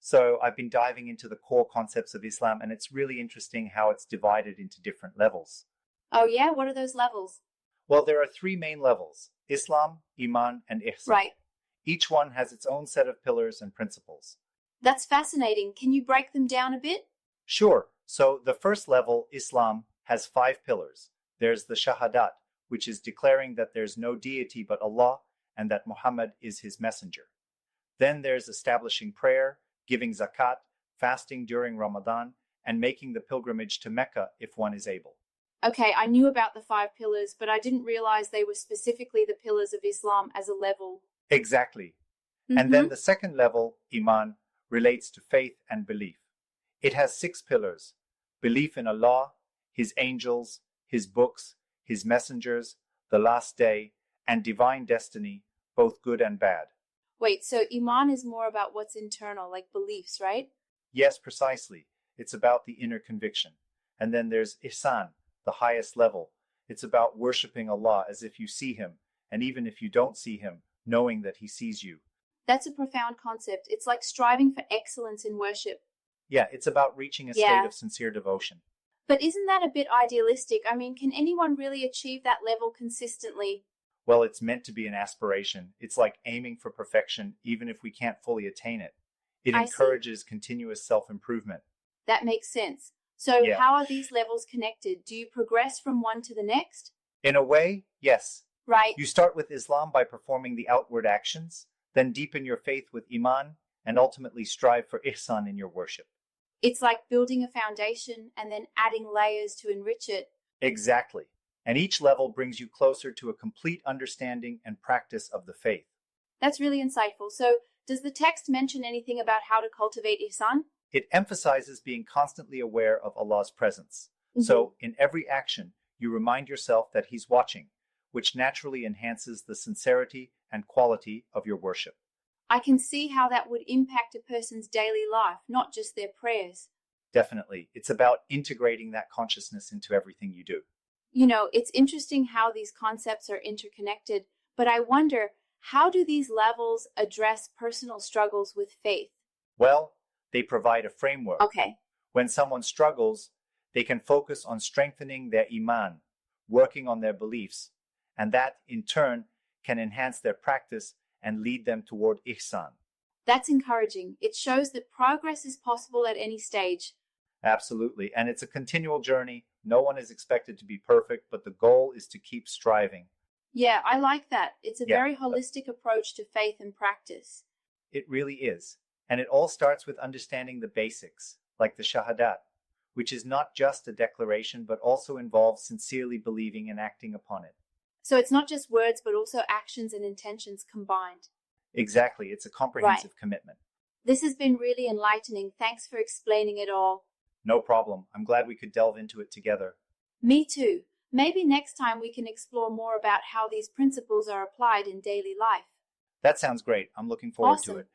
So I've been diving into the core concepts of Islam, and it's really interesting how it's divided into different levels. Oh yeah? What are those levels? Well, there are three main levels: Islam, Iman, and Ihsan. Right. Each one has its own set of pillars and principles. That's fascinating. Can you break them down a bit? Sure. So the first level, Islam, has 5 pillars. There's the Shahadat, which is declaring that there's no deity but Allah and that Muhammad is his messenger. Then there's establishing prayer, giving zakat, fasting during Ramadan, and making the pilgrimage to Mecca if one is able. Okay, I knew about the 5 pillars, but I didn't realize they were specifically the pillars of Islam as a level. Exactly. And then the second level, Iman, relates to faith and belief. It has 6 pillars: belief in Allah, His angels, His books, His messengers, the last day, and divine destiny, both good and bad. Wait, so Iman is more about what's internal, like beliefs, right? Yes, precisely. It's about the inner conviction. And then there's Ihsan, the highest level. It's about worshiping Allah as if you see Him, and even if you don't see Him, knowing that He sees you. That's a profound concept. It's like striving for excellence in worship. Yeah, it's about reaching a state of sincere devotion. But isn't that a bit idealistic? I mean, can anyone really achieve that level consistently? Well, it's meant to be an aspiration. It's like aiming for perfection, even if we can't fully attain it. It encourages continuous self-improvement. That makes sense. So how are these levels connected? Do you progress from one to the next? In a way, yes. Right. You start with Islam by performing the outward actions, then deepen your faith with Iman, and ultimately strive for Ihsan in your worship. It's like building a foundation and then adding layers to enrich it. Exactly. And each level brings you closer to a complete understanding and practice of the faith. That's really insightful. So, does the text mention anything about how to cultivate Ihsan? It emphasizes being constantly aware of Allah's presence. So, in every action, you remind yourself that He's watching, which naturally enhances the sincerity and quality of your worship. I can see how that would impact a person's daily life, not just their prayers. Definitely. It's about integrating that consciousness into everything you do. You know, it's interesting how these concepts are interconnected, but I wonder, how do these levels address personal struggles with faith? Well, they provide a framework. Okay. When someone struggles, they can focus on strengthening their Iman, working on their beliefs, and that, in turn, can enhance their practice and lead them toward Ihsan. That's encouraging. It shows that progress is possible at any stage. Absolutely. And it's a continual journey. No one is expected to be perfect, but the goal is to keep striving. Yeah, I like that. It's a very holistic approach to faith and practice. It really is. And it all starts with understanding the basics, like the Shahadat, which is not just a declaration, but also involves sincerely believing and acting upon it. So it's not just words, but also actions and intentions combined. Exactly. It's a comprehensive commitment. This has been really enlightening. Thanks for explaining it all. No problem. I'm glad we could delve into it together. Me too. Maybe next time we can explore more about how these principles are applied in daily life. That sounds great. I'm looking forward to it.